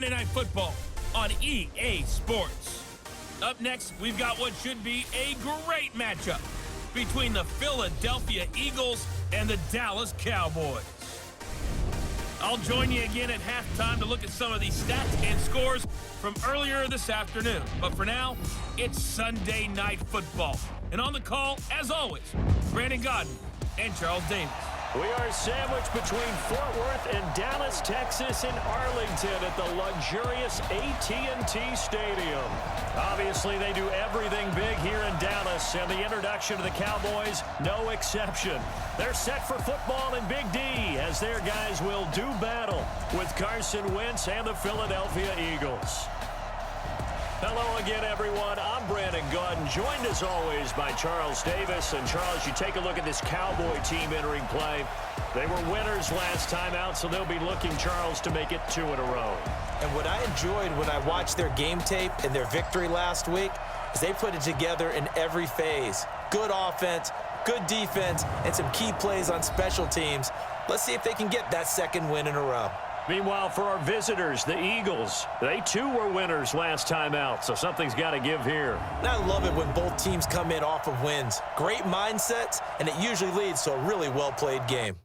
Monday Night Football on EA Sports. Up next, we've got what should be a great matchup between the Philadelphia Eagles and the Dallas Cowboys. I'll join you again at halftime to look at some of these stats and scores from earlier this afternoon. But for now, it's Sunday Night Football. And on the call, as always, Brandon Godden and Charles Davis. We are sandwiched between Fort Worth and Dallas, Texas, and Arlington at the luxurious AT&T Stadium. Obviously, they do everything big here in Dallas, and the introduction to the Cowboys, no exception. They're set for football in Big D as their guys will do battle with Carson Wentz and the Philadelphia Eagles. Hello again, everyone. I'm Brandon Godden, joined as always by Charles Davis. And Charles, you take a look at this Cowboy team entering play. They were winners last time out, so they'll be looking, Charles, to make it 2 in a row. And what I enjoyed when I watched their game tape and their victory last week is they put it together in every phase. Good offense, good defense, and some key plays on special teams. Let's see if they can get that second win in a row. Meanwhile, for our visitors, the Eagles, they too were winners last time out, so something's got to give here. And I love it when both teams come in off of wins. Great mindsets, and it usually leads to a really well-played game.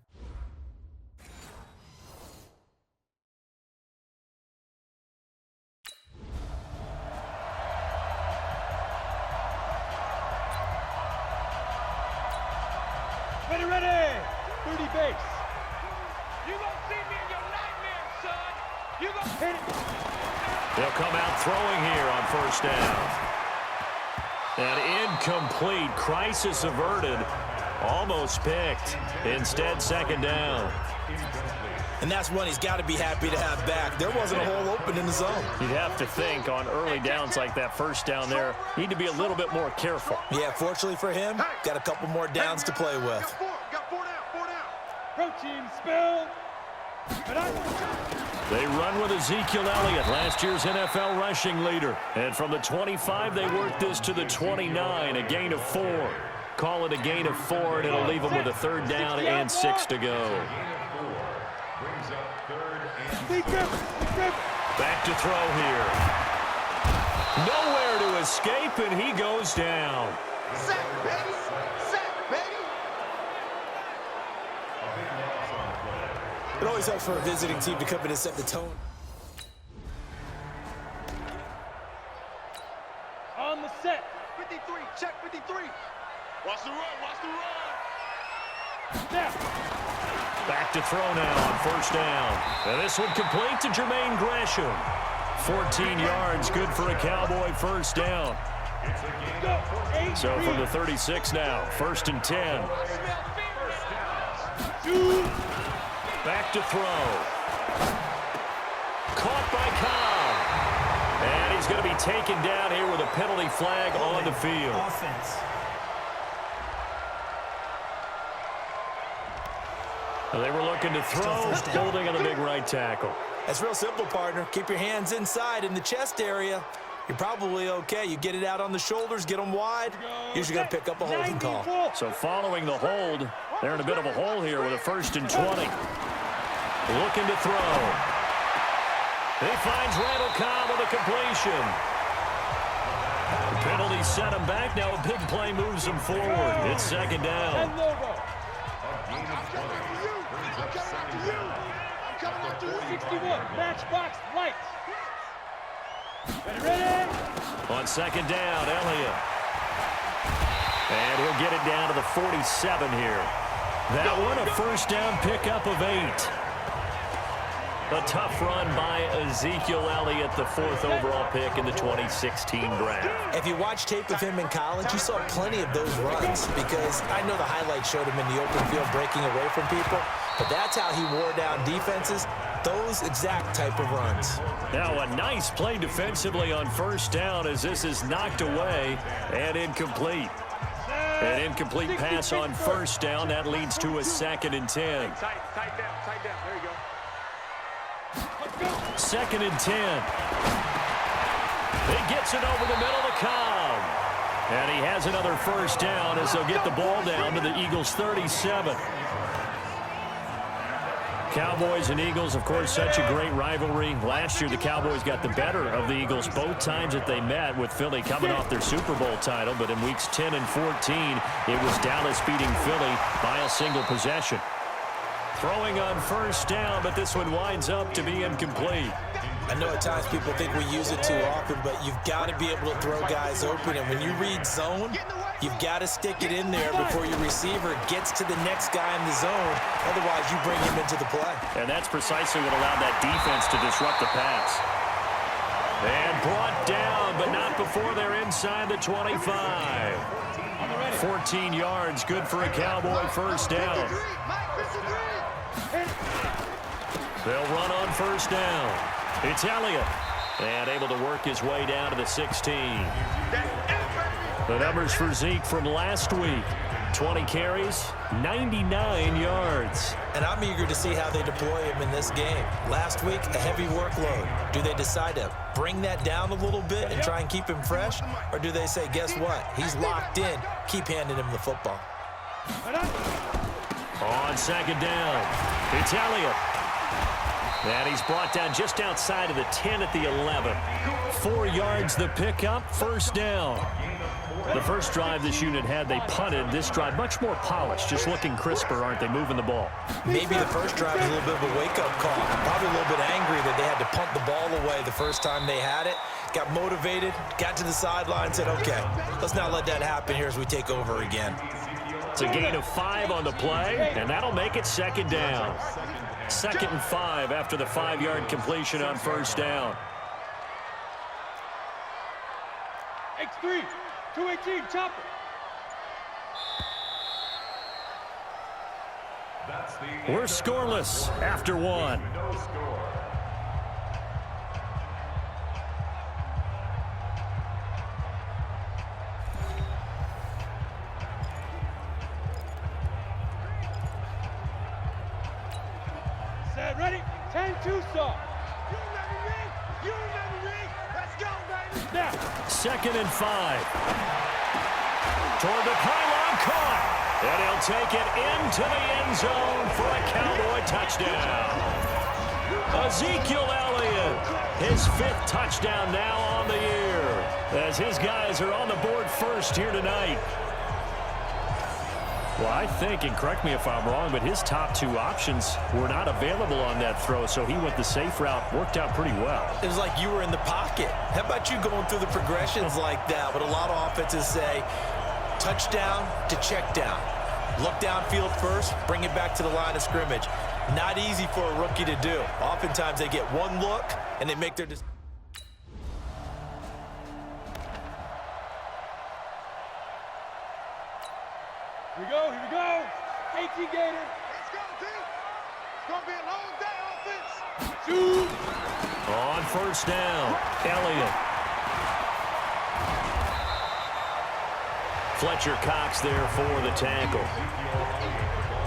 Ready, 30 base. You gonna see me in your nightmare, son. You gonna hit it. They'll come out throwing here on first down. An incomplete, crisis averted, almost picked. Instead, second down. And that's one he's got to be happy to have back. There wasn't a hole open in the zone. You'd have to think on early downs like that first down there, need to be a little bit more careful. Yeah, fortunately for him, got a couple more downs to play with. Got four down. Protein spill. They run with Ezekiel Elliott, last year's NFL rushing leader. And from the 25, they work this to the 29, a gain of 4. Call it a gain of 4, and it'll leave them with a third down and 6 to go. Back to throw here. Nowhere to escape, and he goes down. Sack, baby. It always helps for a visiting team to come in and set the tone. On the set. 53, check 53. Watch the run. Snap. Back to throw now on first down. And this one complete to Jermaine Gresham. 14 yards, good for a Cowboy first down. So from the 36 now, first and 10. Back to throw. Caught by Cobb. And he's going to be taken down here with a penalty flag on the field. They were looking to throw, holding on the big right tackle. That's real simple, partner. Keep your hands inside in the chest area. You're probably okay. You get it out on the shoulders, get them wide. Usually going to pick up a holding call. So following the hold, they're in a bit of a hole here with a first and 20. Looking to throw. He finds Randall Cobb with a completion. The penalty set him back. Now a big play moves him forward. It's second down. I'm coming after you. 61, matchbox lights. Ready? On second down, Elliott. And he'll get it down to the 47 here. That one a first down pickup of 8. A tough run by Ezekiel Elliott, the 4th overall pick in the 2016 draft. If you watch tape of him in college, you saw plenty of those runs because I know the highlights showed him in the open field breaking away from people, but that's how he wore down defenses, those exact type of runs. Now a nice play defensively on first down as this is knocked away and incomplete. An incomplete pass on first down. That leads to a second and 10. Tight down. There you go. Second and 10. He gets it over the middle to Cobb. And he has another first down as they'll get the ball down to the Eagles' 37. Cowboys and Eagles, of course, such a great rivalry. Last year, the Cowboys got the better of the Eagles both times that they met, with Philly coming off their Super Bowl title. But in weeks 10 and 14, it was Dallas beating Philly by a single possession. Throwing on first down, but this one winds up to be incomplete. I know at times people think we use it too often, but you've got to be able to throw guys open. And when you read zone, you've got to stick it in there before your receiver gets to the next guy in the zone. Otherwise, you bring him into the play. And that's precisely what allowed that defense to disrupt the pass. And brought down, but not before they're inside the 25. 14 yards, good for a Cowboy first down. They'll run on first down. It's Elliott, and able to work his way down to the 16. The numbers for Zeke from last week: 20 carries, 99 yards. And I'm eager to see how they deploy him in this game. Last week, a heavy workload. Do they decide to bring that down a little bit and try and keep him fresh? Or do they say, guess what? He's locked in. Keep handing him the football. On second down, it's Elliott. And he's brought down just outside of the 10 at the 11. 4 yards the pickup, first down. The first drive this unit had, they punted. This drive, much more polished, just looking crisper, aren't they, moving the ball? Maybe the first drive was a little bit of a wake-up call. Probably a little bit angry that they had to punt the ball away the first time they had it. Got motivated, got to the sideline, said, okay, let's not let that happen here as we take over again. It's a gain of 5 on the play, and that'll make it second down. 2nd and 5 after the 5-yard completion on first down. X3, 218, chopper. We're scoreless after 1. Set, ready? 10-2 start. You never ring. You never ring. Let's go, baby. Now. 2nd and 5. Toward the pylon, caught. And he'll take it into the end zone for a Cowboy touchdown. Ezekiel Elliott, his 5th touchdown now on the year, as his guys are on the board first here tonight. Well, I think, and correct me if I'm wrong, but his top 2 options were not available on that throw, so he went the safe route. Worked out pretty well. It was like you were in the pocket. How about you going through the progressions like that? But a lot of offenses say touchdown to check down. Look downfield first, bring it back to the line of scrimmage. Not easy for a rookie to do. Oftentimes they get one look and they make their decision. Here we go, here we go. 18 Gator. Let's go, team. It's going to be a long day, offense. 2. On first down, Elliott. Fletcher Cox there for the tackle.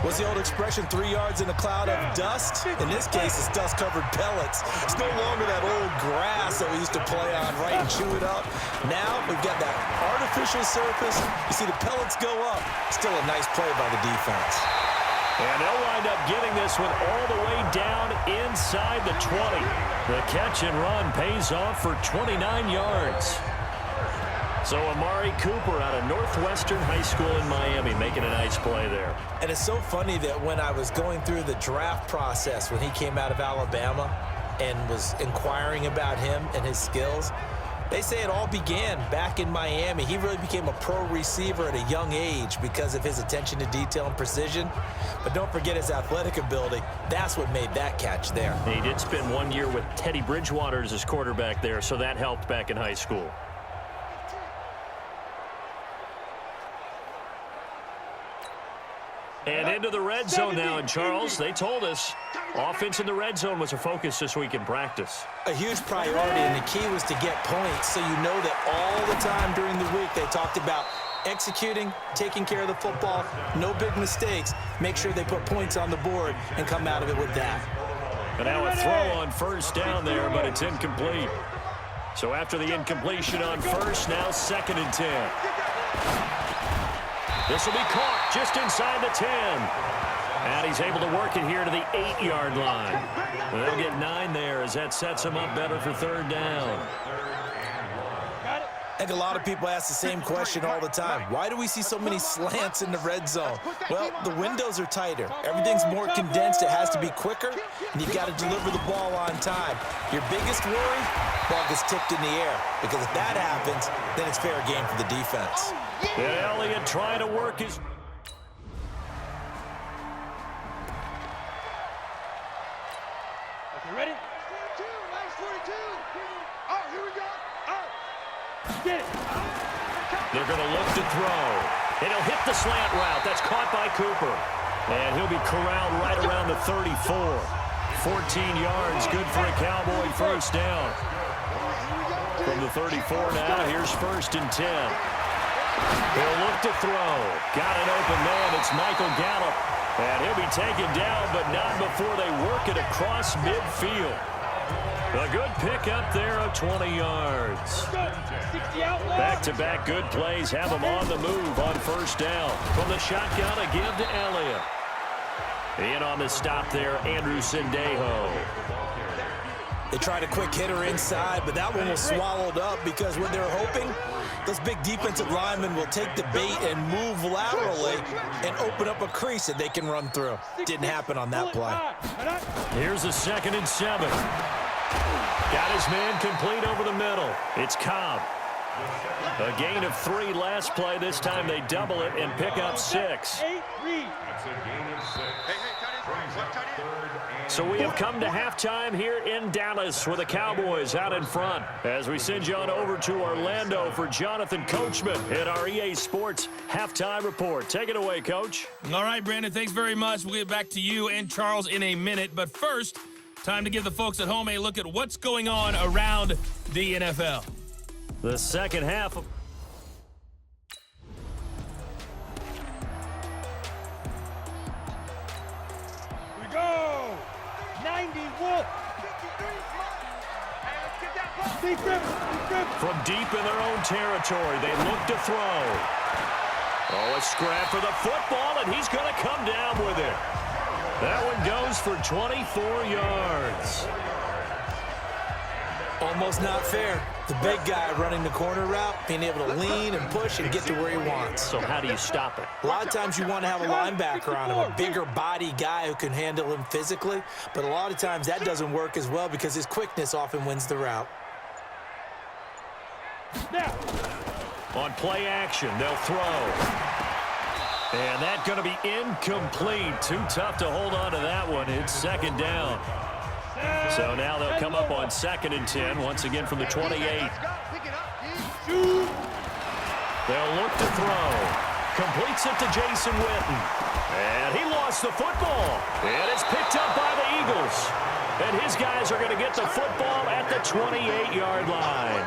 What's the old expression, 3 yards in a cloud of dust? In this case, it's dust-covered pellets. It's no longer that old grass that we used to play on, right, and chew it up. Now we've got that artificial surface. You see the pellets go up. Still a nice play by the defense. And they'll wind up getting this one all the way down inside the 20. The catch and run pays off for 29 yards. So Amari Cooper out of Northwestern High School in Miami making a nice play there. And it's so funny that when I was going through the draft process when he came out of Alabama and was inquiring about him and his skills, they say it all began back in Miami. He really became a pro receiver at a young age because of his attention to detail and precision. But don't forget his athletic ability. That's what made that catch there. He did spend 1 year with Teddy Bridgewater as his quarterback there, so that helped back in high school. And into the red zone now, and Charles, they told us offense in the red zone was a focus this week in practice. A huge priority, and the key was to get points, so you know that all the time during the week they talked about executing, taking care of the football, no big mistakes, make sure they put points on the board and come out of it with that. And now a throw on first down there, but it's incomplete. So after the incompletion on first, now 2nd and 10. This will be caught just inside the 10. And he's able to work it here to the 8-yard line. They'll get 9 there as that sets him up better for 3rd down. I think a lot of people ask the same question all the time. Why do we see so many slants in the red zone? Well, the windows are tighter. Everything's more condensed. It has to be quicker, and you've got to deliver the ball on time. Your biggest worry, ball gets tipped in the air, because if that happens, then it's fair game for the defense. And Elliott trying to work his... Okay, ready? 42, nice 42. Oh, here we go. Get it. They're going to look to throw. And he'll hit the slant route. That's caught by Cooper. And he'll be corralled right around the 34. 14 yards, good for a Cowboy first down. From the 34 now, here's 1st and 10. He'll look to throw. Got an open man. It's Michael Gallup. And he'll be taken down, but not before they work it across midfield. A good pick up there of 20 yards. Back-to-back good plays have them on the move on 1st down. From the shotgun, a give to Elliott. In on the stop there, Andrew Sendejo. They tried a quick hitter inside, but that one was swallowed up because what they're hoping, those big defensive linemen will take the bait and move laterally and open up a crease that they can run through. Didn't happen on that play. Here's a 2nd and 7. Got his man complete over the middle. It's Cobb. A gain of 3 last play. This time they double it and pick up 6. So we have come to halftime here in Dallas with the Cowboys out in front. As we send you on over to Orlando for Jonathan Coachman at our EA Sports Halftime Report. Take it away, Coach. All right, Brandon, thanks very much. We'll get back to you and Charles in a minute. But first, time to give the folks at home a look at what's going on around the NFL. The second half of... Here we go. 90 Wolf. From deep in their own territory, they look to throw. Oh, a scrap for the football, and he's going to come down with it. That one goes for 24 yards. Almost not fair. The big guy running the corner route, being able to lean and push and get to where he wants. So how do you stop it? A lot of times you want to have a linebacker on him, a bigger body guy who can handle him physically, but a lot of times that doesn't work as well because his quickness often wins the route. On play action, they'll throw. And that's going to be incomplete. Too tough to hold on to that one. It's 2nd down. So now they'll come up on 2nd and 10, once again from the 28. They'll look to throw. Completes it to Jason Witten. And he lost the football. And it's picked up by the Eagles. And his guys are going to get the football at the 28-yard line.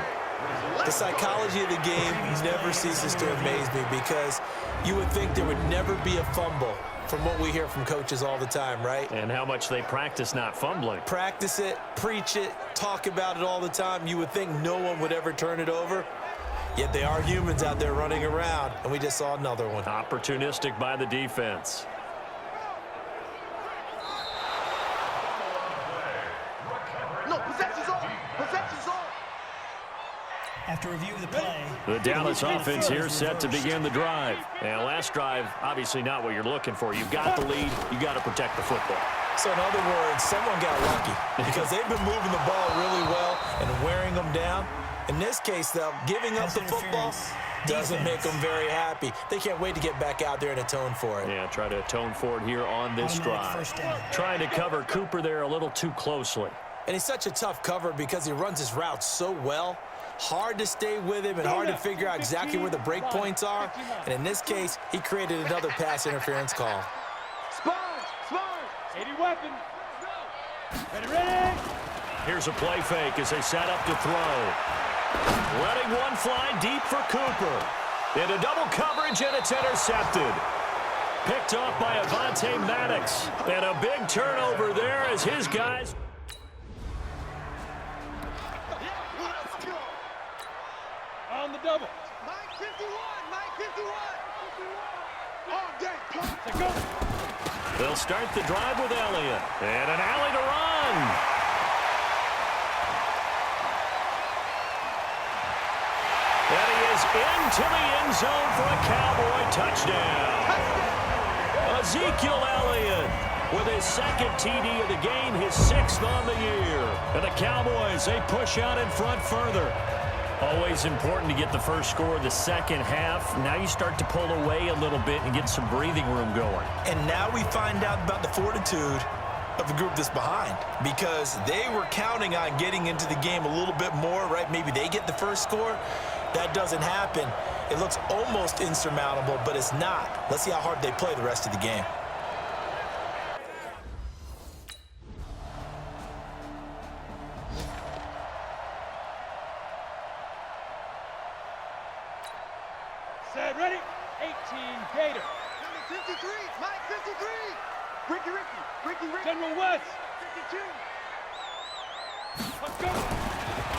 The psychology of the game never ceases to amaze me because you would think there would never be a fumble from what we hear from coaches all the time, right? And how much they practice not fumbling. Practice it, preach it, talk about it all the time. You would think no one would ever turn it over. Yet they are humans out there running around, and we just saw another one. Opportunistic by the defense. No, possession's on. Possession's on. After review of the play, The Dallas offense here set to begin the drive. And last drive, obviously not what you're looking for. You've got the lead. You got to protect the football. So in other words, someone got lucky because they've been moving the ball really well and wearing them down. In this case, though, giving up the football doesn't make them very happy. They can't wait to get back out there and atone for it. Yeah, try to atone for it here on this drive. Trying to cover Cooper there a little too closely. And he's such a tough cover because he runs his route so well. Hard to stay with him and hard to figure out exactly where the break points are. And in this case, he created another pass interference call. Sponge. 80 weapon. Ready. Here's a play fake as they set up to throw. Letting one fly deep for Cooper. Into double coverage, and it's intercepted. Picked off by Avonte Maddox. And a big turnover there as his guys... On the double. Mike 51. All day. Go. They'll start the drive with Elliott. And an alley to run. And he is into the end zone for a Cowboy touchdown. Ezekiel Elliott with his second TD of the game, his 6th on the year. And the Cowboys, they push out in front further. Always important to get the first score of the second half. Now you start to pull away a little bit and get some breathing room going. And now we find out about the fortitude of the group that's behind, because they were counting on getting into the game a little bit more, right? Maybe they get the first score. That doesn't happen. It looks almost insurmountable, but it's not. Let's see how hard they play the rest of the game. Set, ready? 18 Gator. Number 53, Mike 53. Ricky. General West. 52. Let's go.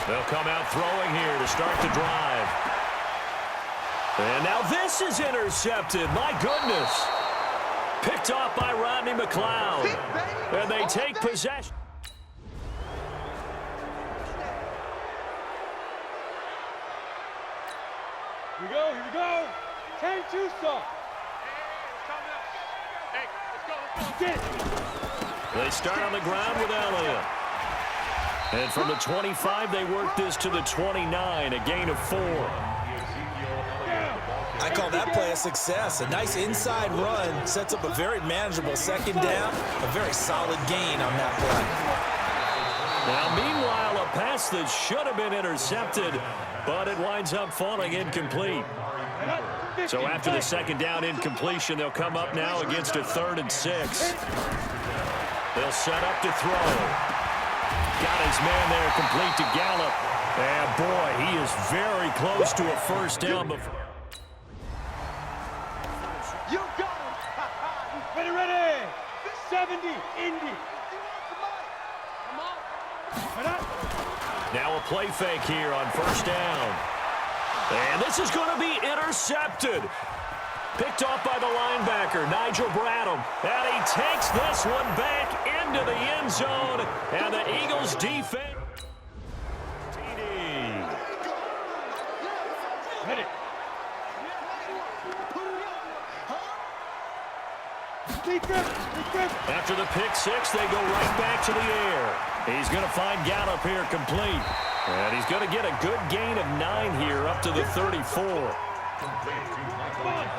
They'll come out throwing here to start the drive. And now this is intercepted. My goodness. Picked off by Rodney McLeod. And they take possession. Here we go. 10 Tucson. Get it. They start on the ground with Elliott. And from the 25, they work this to the 29, a gain of 4. I call that play a success. A nice inside run sets up a very manageable second down, a very solid gain on that play. Now, meanwhile, a pass that should have been intercepted, but it winds up falling incomplete. So after the second down incompletion, they'll come up now against a 3rd and 6. They'll set up to throw. Got his man there complete to Gallup. And boy, he is very close to a first down. You got him. Ready. 70, Indy. Come on. Now a play fake here on first down. And this is going to be intercepted. Picked off by the linebacker, Nigel Bradham. And he takes this one back into the end zone. And the Eagles defense. TD. Ready. After the pick 6, they go right back to the air. He's going to find Gallup here complete. And he's going to get a good gain of 9 here up to the 34.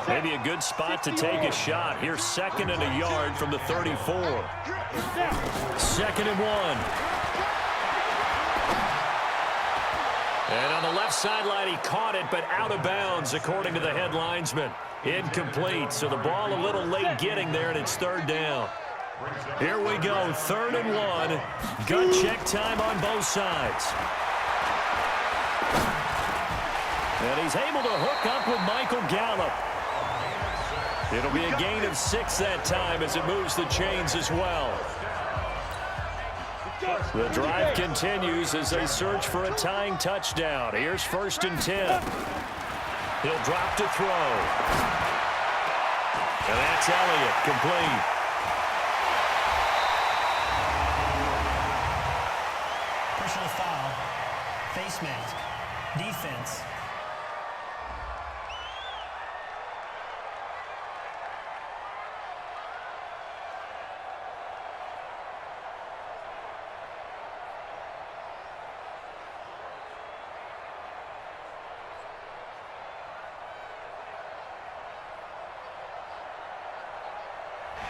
Maybe a good spot to take a shot. Here's 2nd and a yard from the 34. 2nd and 1. And on the left sideline, he caught it, but out of bounds, according to the head linesman. Incomplete, so the ball a little late getting there, and it's 3rd down. Here we go, 3rd and 1. Gut check time on both sides. And he's able to hook up with Michael Gallup. It'll be a gain of 6 that time as it moves the chains as well. The drive continues as they search for a tying touchdown. Here's 1st and 10. He'll drop to throw. And that's Elliott, complete. Personal foul. Face mask. Defense.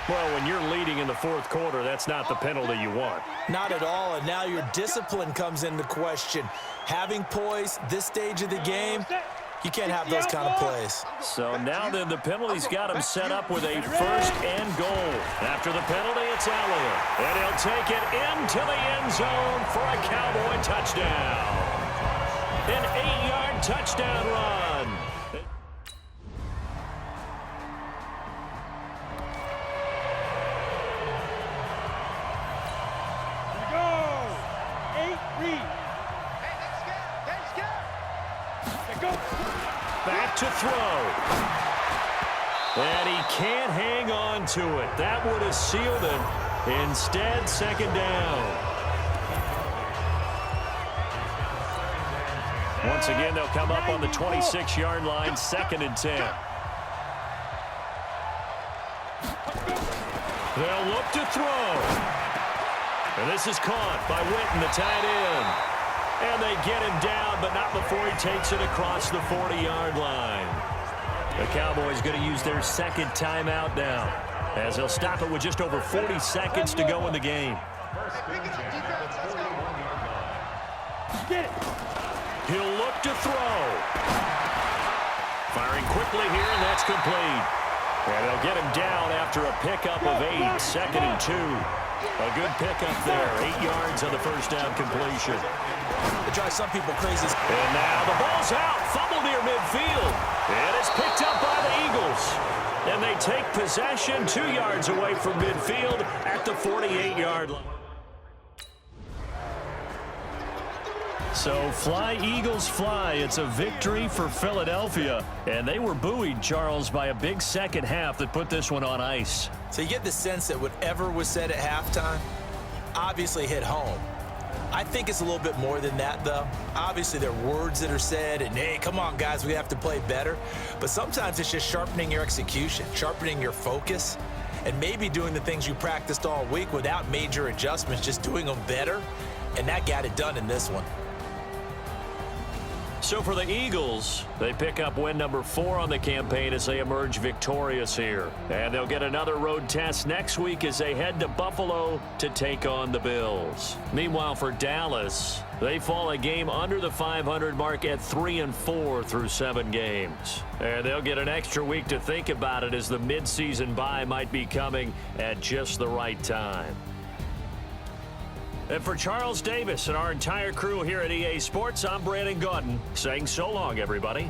Well, when you're leading in the 4th quarter, that's not the penalty you want. Not at all, and now your discipline comes into question. Having poise this stage of the game, you can't have those kind of plays. So now then the penalty's got him set up with a 1st and goal. After the penalty, it's Elliott. And he'll take it into the end zone for a Cowboy touchdown. An 8-yard touchdown run. Go. Back to throw. And he can't hang on to it. That would have sealed it. Instead, second down. Once again, they'll come up on the 26-yard line, 2nd and 10. They'll look to throw. And this is caught by Witten, the tight end. And they get him down, but not before he takes it across the 40-yard line. The Cowboys going to use their 2nd timeout now, as they'll stop it with just over 40 seconds to go in the game. Get it. He'll look to throw. Firing quickly here, and that's complete. And they'll get him down after a pickup of 8, 2nd and 2. A good pickup there, 8 yards on the first down completion. It drives some people crazy. And now the ball's out, fumble near midfield. And it's picked up by the Eagles. And they take possession 2 yards away from midfield at the 48-yard line. So fly, Eagles, fly. It's a victory for Philadelphia. And they were buoyed, Charles, by a big second half that put this one on ice. So you get the sense that whatever was said at halftime obviously hit home. I think it's a little bit more than that, though. Obviously, there are words that are said, and, hey, come on, guys, we have to play better. But sometimes it's just sharpening your execution, sharpening your focus, and maybe doing the things you practiced all week without major adjustments, just doing them better. And that got it done in this one. So for the Eagles, they pick up win number 4 on the campaign as they emerge victorious here. And they'll get another road test next week as they head to Buffalo to take on the Bills. Meanwhile, for Dallas, they fall a game under the 500 mark at 3-4 through 7 games. And they'll get an extra week to think about it as the midseason bye might be coming at just the right time. And for Charles Davis and our entire crew here at EA Sports, I'm Brandon Gaudin saying so long, everybody.